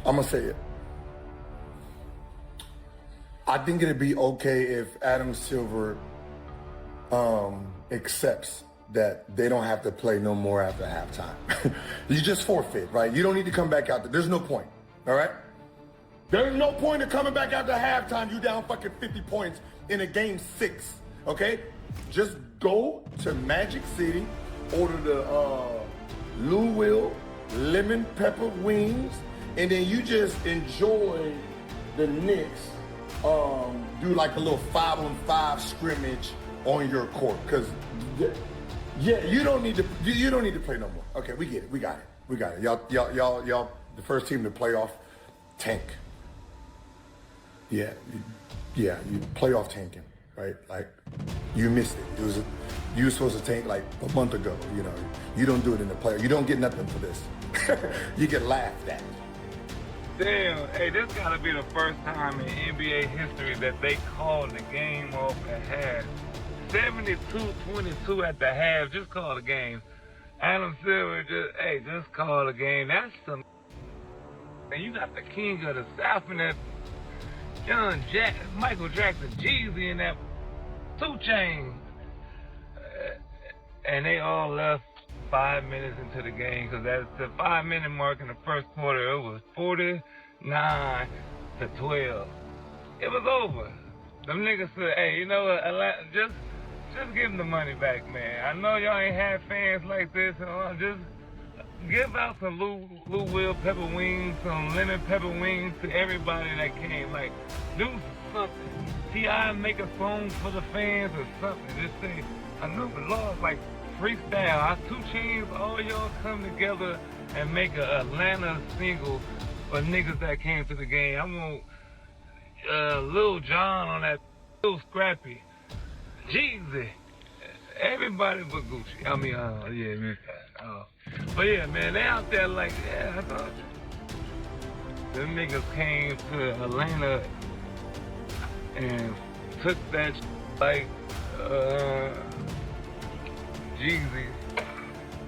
I'm gonna say it. I think it'd be okay if Adam Silver accepts that they don't have to play no more after halftime. You just forfeit, right? You don't need to come back out there. There's no point, all right? There's no point in coming back after halftime. You down fucking 50 points in a game 6, okay? Just go to Magic City, order the Louisville lemon pepper wings, and then you just enjoy the Knicks do like a little 5-on-5 scrimmage on your court. Cause yeah, you don't need to play no more. Okay, we get it. We got it. Y'all the first team to playoff tank. Yeah, you playoff tanking, right? Like you missed it. You were supposed to tank like a month ago. You know, you don't do it in the playoff. You don't get nothing for this. You get laughed at. Damn, hey, this gotta be the first time in NBA history that they called the game off at half. 72-22 at the half, just call the game. Adam Silver just call the game. That's some. And you got the king of the South in that Michael Jackson, Jeezy in that 2 Chainz. And they all left 5 minutes into the game, because at the 5-minute mark in the first quarter, it was 49-12. It was over. Them niggas said, hey, you know what, just give them the money back, man. I know y'all ain't had fans like this, and just give out some Louisville pepper wings, some lemon pepper wings to everybody that came. Like, do something. T.I. make a song for the fans or something. Just say, I know the Lord, like, freestyle. Our 2 Chainz, all y'all come together and make a Atlanta single for niggas that came to the game. I want Lil Jon on that, Lil Scrappy, Jeezy, everybody but Gucci. I mean, yeah, man. But yeah, man, they out there like, yeah, I thought them niggas came to Atlanta and took that like Jeezy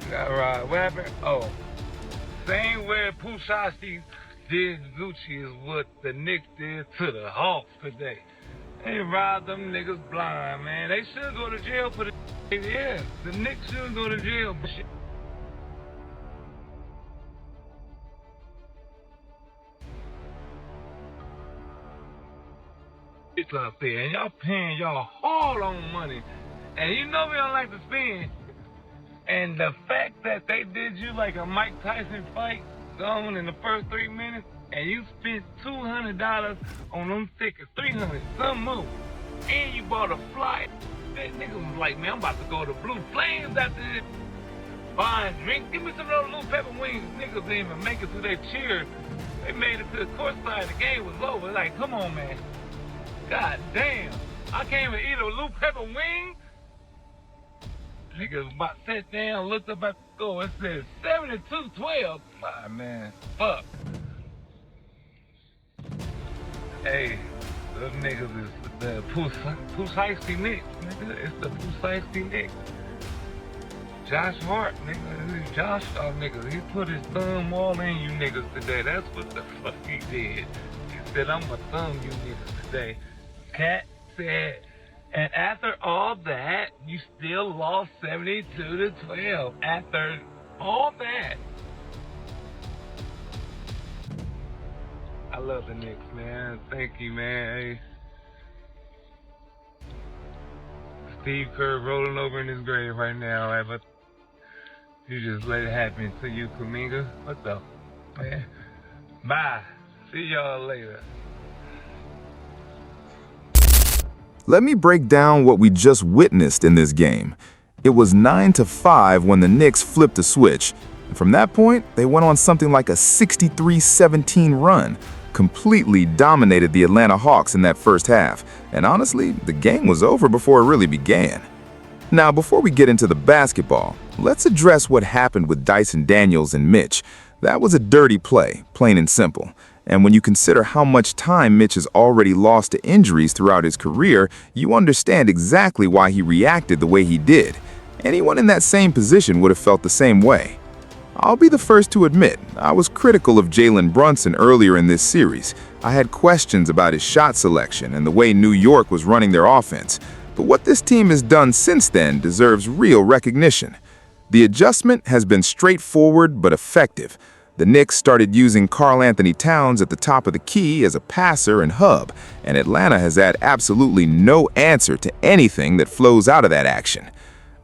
got right. What happened? Oh, same way Pusha did Gucci is what the Knicks did to the Hawks today. They robbed them niggas blind, man. They should go to jail for the yeah. The Knicks should go to jail for shit. It's up there, and y'all paying y'all hard-on money, and you know we don't like to spend. And the fact that they did you like a Mike Tyson fight gone in the first 3 minutes, and you spent $200 on them tickets, $300, some more, and you bought a flight. That nigga was like, man, I'm about to go to Blue Flames after this. Buying drinks, give me some of those little pepper wings. Niggas didn't even make it to their cheer. They made it to the court side. The game was over. Like, come on, man. God damn. I can't even eat a little pepper wing. Niggas about sat down, looked up at the score. It said 72-12. Ah, man, fuck. Hey, those niggas is the Pusha Knicks, nigga. It's the Pusha Knicks. Josh Hart, nigga. This is Josh, nigga. He put his thumb all in you niggas today. That's what the fuck he did. He said, I'm gonna thumb you niggas today. Cat said, and after all that, you still lost 72-12. After all that. I love the Knicks, man. Thank you, man. Hey. Steve Kerr rolling over in his grave right now, right? But you just let it happen to you, Kuminga. What the man? Bye. See y'all later. Let me break down what we just witnessed in this game. It was 9-5 when the Knicks flipped a switch. And from that point, they went on something like a 63-17 run, completely dominated the Atlanta Hawks in that first half. And honestly, the game was over before it really began. Now, before we get into the basketball, let's address what happened with Dyson Daniels and Mitch. That was a dirty play, plain and simple. And when you consider how much time Mitch has already lost to injuries throughout his career, you understand exactly why he reacted the way he did. Anyone in that same position would have felt the same way. I'll be the first to admit, I was critical of Jalen Brunson earlier in this series. I had questions about his shot selection and the way New York was running their offense. But what this team has done since then deserves real recognition. The adjustment has been straightforward but effective. The Knicks started using Karl-Anthony Towns at the top of the key as a passer and hub, and Atlanta has had absolutely no answer to anything that flows out of that action.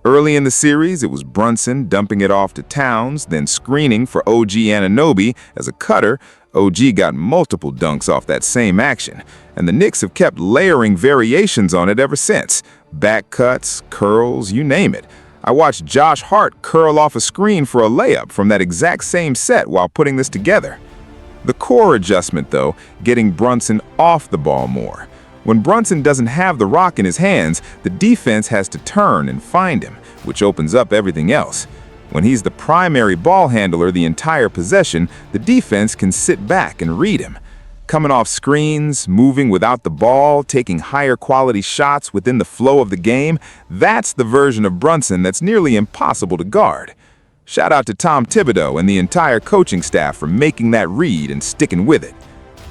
Early in the series, it was Brunson dumping it off to Towns, then screening for OG Anunoby as a cutter. OG got multiple dunks off that same action, and the Knicks have kept layering variations on it ever since. Back cuts, curls, you name it. I watched Josh Hart curl off a screen for a layup from that exact same set while putting this together. The core adjustment, though, getting Brunson off the ball more. When Brunson doesn't have the rock in his hands, the defense has to turn and find him, which opens up everything else. When he's the primary ball handler the entire possession, the defense can sit back and read him. Coming off screens, moving without the ball, taking higher quality shots within the flow of the game, that's the version of Brunson that's nearly impossible to guard. Shout out to Tom Thibodeau and the entire coaching staff for making that read and sticking with it.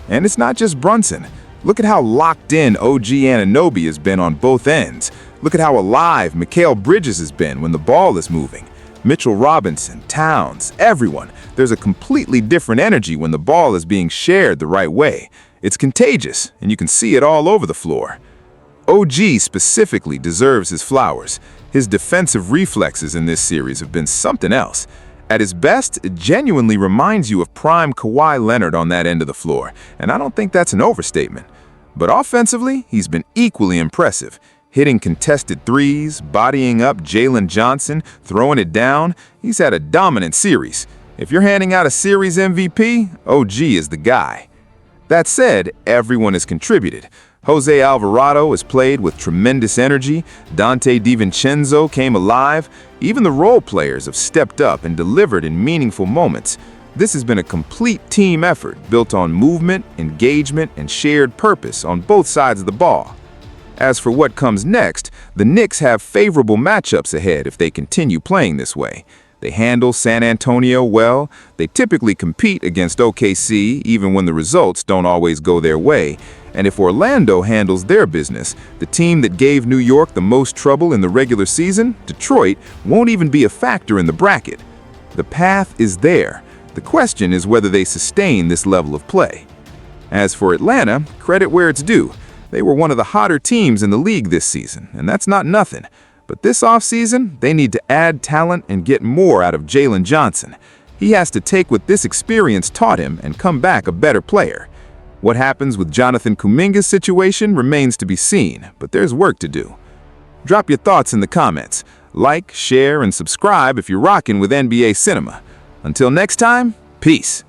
And it's not just Brunson. Look at how locked in OG Anunoby has been on both ends. Look at how alive Mikal Bridges has been when the ball is moving. Mitchell Robinson, Towns, everyone. There's a completely different energy when the ball is being shared the right way. It's contagious, and you can see it all over the floor. OG specifically deserves his flowers. His defensive reflexes in this series have been something else. At his best, it genuinely reminds you of prime Kawhi Leonard on that end of the floor, and I don't think that's an overstatement. But offensively, he's been equally impressive. Hitting contested threes, bodying up Jalen Johnson, throwing it down. He's had a dominant series. If you're handing out a series MVP, OG is the guy. That said, everyone has contributed. Jose Alvarado has played with tremendous energy. Dante DiVincenzo came alive. Even the role players have stepped up and delivered in meaningful moments. This has been a complete team effort built on movement, engagement, and shared purpose on both sides of the ball. As for what comes next, the Knicks have favorable matchups ahead if they continue playing this way. They handle San Antonio well. They typically compete against OKC even when the results don't always go their way. And if Orlando handles their business, the team that gave New York the most trouble in the regular season, Detroit, won't even be a factor in the bracket. The path is there. The question is whether they sustain this level of play. As for Atlanta, credit where it's due. They were one of the hotter teams in the league this season, and that's not nothing. But this offseason, they need to add talent and get more out of Jalen Johnson. He has to take what this experience taught him and come back a better player. What happens with Jonathan Kuminga's situation remains to be seen, but there's work to do. Drop your thoughts in the comments. Like, share, and subscribe if you're rocking with NBA Cinema. Until next time, peace.